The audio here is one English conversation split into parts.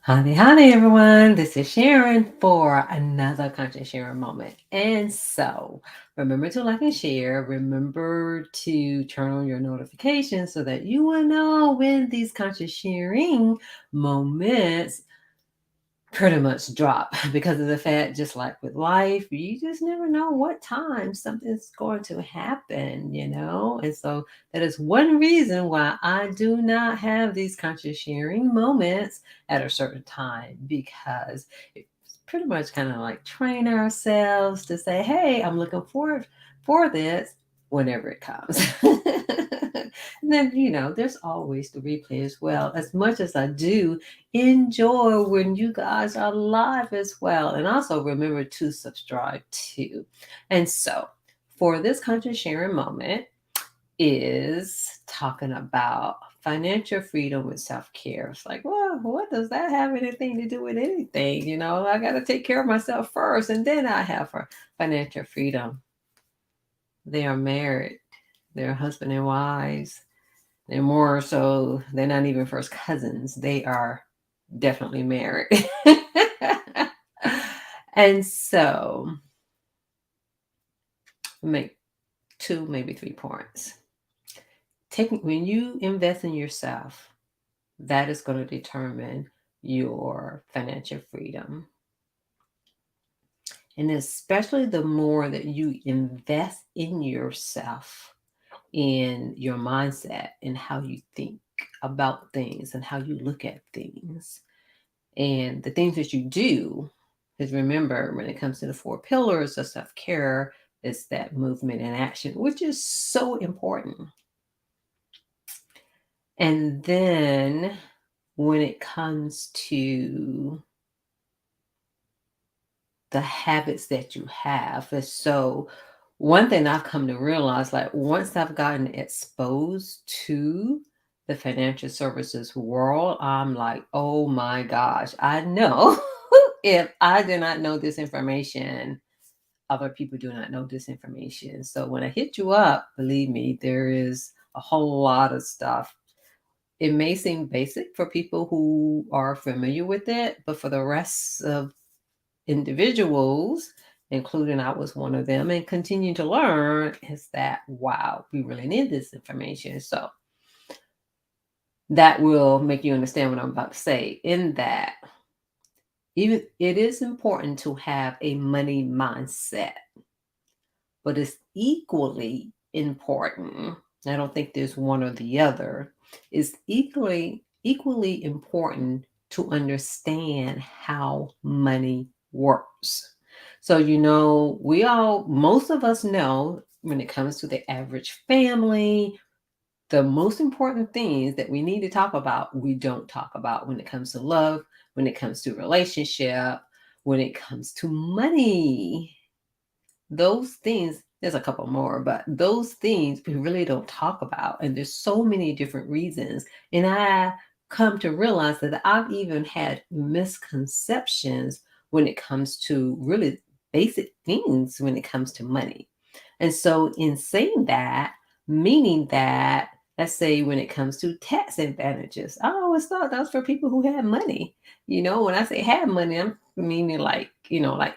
Honey, everyone. This is Sharon for another conscious sharing moment. And so remember to like and share. Remember to turn on your notifications so that you will know when these conscious sharing moments pretty much drop because of the fact, just like with life, you just never know what time something's going to happen. And so that is one reason why I do not have these conscious sharing moments at a certain time, because it's pretty much kind of like train ourselves to say, hey, I'm looking forward for this whenever it comes. And then, there's always the replay as well. As much as I do enjoy when you guys are live as well. And also remember to subscribe too. And so for this conscious sharing moment is talking about financial freedom with self-care. It's like, well, what does that have anything to do with anything? I got to take care of myself first and then I have for financial freedom. They are married. They're husband and wives. They're more so, they're not even first cousins. They are definitely married. And so, make two, maybe 3 points. When you invest in yourself, that is going to determine your financial freedom. And especially the more that you invest in yourself, in your mindset, and how you think about things and how you look at things and the things that you do. Because remember, when it comes to the 4 pillars of self-care, it's that movement and action, which is so important. And then when it comes to the habits that you have, so one thing I've come to realize, like once I've gotten exposed to the financial services world, I'm like, oh my gosh, I know if I do not know this information, other people do not know this information. So when I hit you up, believe me, there is a whole lot of stuff. It may seem basic for people who are familiar with it, but for the rest of individuals, including I was one of them, and continue to learn, is that, wow, we really need this information. So that will make you understand what I'm about to say, in that even it is important to have a money mindset, but it's equally important. I don't think there's one or the other. It's equally important to understand how money works. So most of us know, when it comes to the average family, the most important things that we need to talk about, we don't talk about when it comes to love, when it comes to relationship, when it comes to money. Those things, there's a couple more, but those things we really don't talk about. And there's so many different reasons. And I come to realize that I've even had misconceptions when it comes to really basic things when it comes to money. And so, in saying that, meaning that, let's say when it comes to tax advantages, I always thought that was for people who had money. When I say have money, I'm meaning like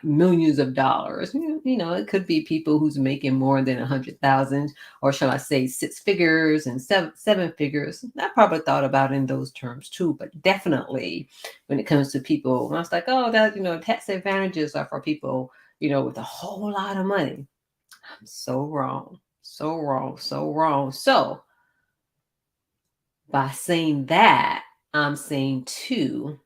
millions of dollars. It could be people who's making more than 100,000, or shall I say 6 figures and seven figures. I probably thought about it in those terms too, but definitely when it comes to people, I was like, oh, that tax advantages are for people with a whole lot of money. I'm so wrong, so wrong, so wrong. So by saying that, I'm saying too,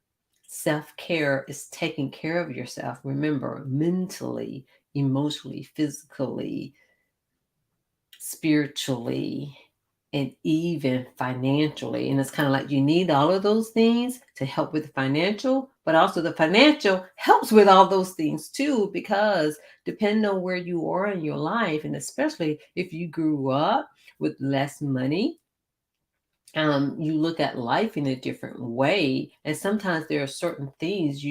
self-care is taking care of yourself. Remember, mentally, emotionally, physically, spiritually, and even financially. And it's kind of like you need all of those things to help with the financial, but also the financial helps with all those things too, because depending on where you are in your life, and especially if you grew up with less money, you look at life in a different way. And sometimes there are certain things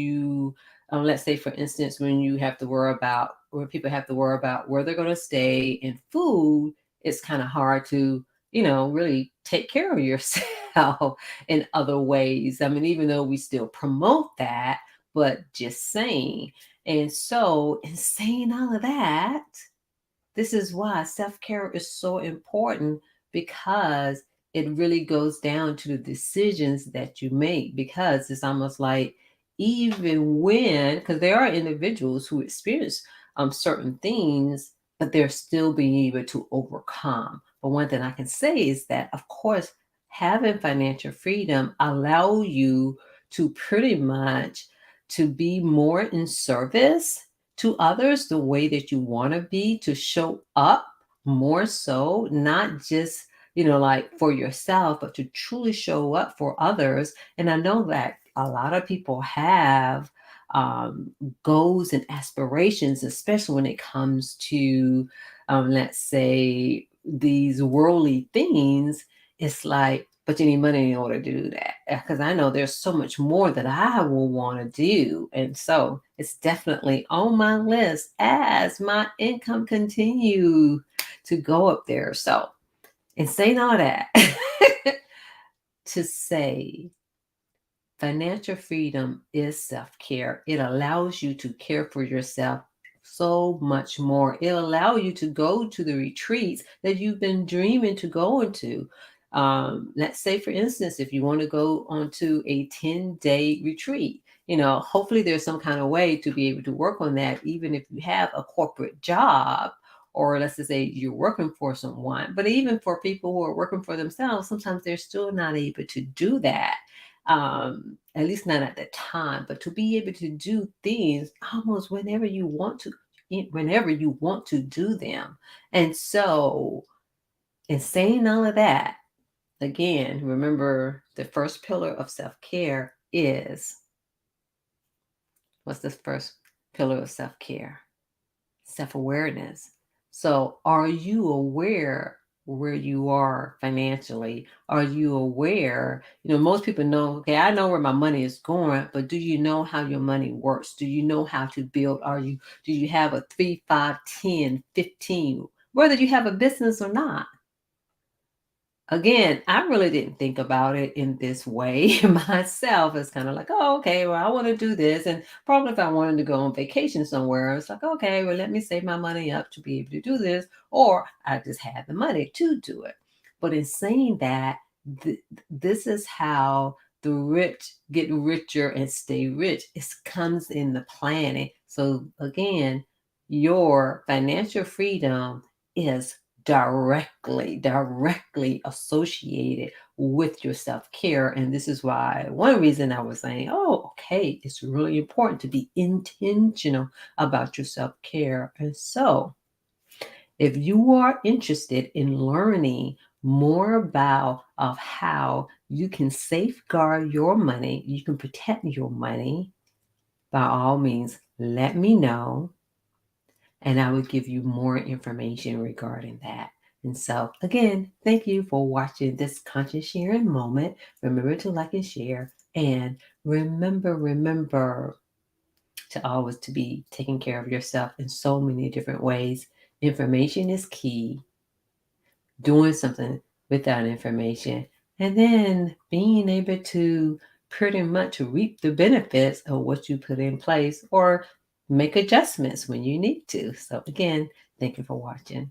let's say, for instance, when people have to worry about where they're going to stay and food, it's kind of hard to, really take care of yourself. well in other ways. I mean, even though we still promote that, but just saying. And so, in saying all of that, this is why self care is so important, because it really goes down to the decisions that you make. Because it's almost like, even when, because there are individuals who experience certain things, but they're still being able to overcome. But one thing I can say is that, of course, having financial freedom allow you to pretty much to be more in service to others the way that you want to be, to show up more so, not just, like for yourself, but to truly show up for others. And I know that a lot of people have um, goals and aspirations, especially when it comes to, let's say, these worldly things. It's like, but you need money in order to do that. Because I know there's so much more that I will want to do. And so it's definitely on my list as my income continue to go up there. So, in saying all that, to say financial freedom is self-care. It allows you to care for yourself so much more. It'll allow you to go to the retreats that you've been dreaming to go into. Let's say, for instance, if you want to go onto a 10-day retreat, hopefully there's some kind of way to be able to work on that, even if you have a corporate job, or let's just say you're working for someone. But even for people who are working for themselves, sometimes they're still not able to do that, at least not at the time. But to be able to do things almost whenever you want to do them. And so, in saying all of that, again, remember the first pillar of self-care is, what's the first pillar of self-care? Self-awareness. So, are you aware where you are financially? Are you aware? Most people know, okay, I know where my money is going, but do you know how your money works? Do you know how to build? Do you have a 3, 5, 10, 15, whether you have a business or not? Again, I really didn't think about it in this way myself. It's kind of like, oh, okay, well, I want to do this. And probably if I wanted to go on vacation somewhere, it's like, okay, well, let me save my money up to be able to do this. Or I just had the money to do it. But in saying that, this is how the rich get richer and stay rich. It comes in the planning. So again, your financial freedom is directly associated with your self-care. And this is why one reason I was saying, oh, okay, it's really important to be intentional about your self-care. And so, if you are interested in learning more about of how you can safeguard your money, you can protect your money, by all means, let me know, and I will give you more information regarding that. And so, again, thank you for watching this conscious sharing moment. Remember to like and share, and remember to always to be taking care of yourself in so many different ways. Information is key. Doing something with that information, and then being able to pretty much reap the benefits of what you put in place, or make adjustments when you need to. So again, thank you for watching.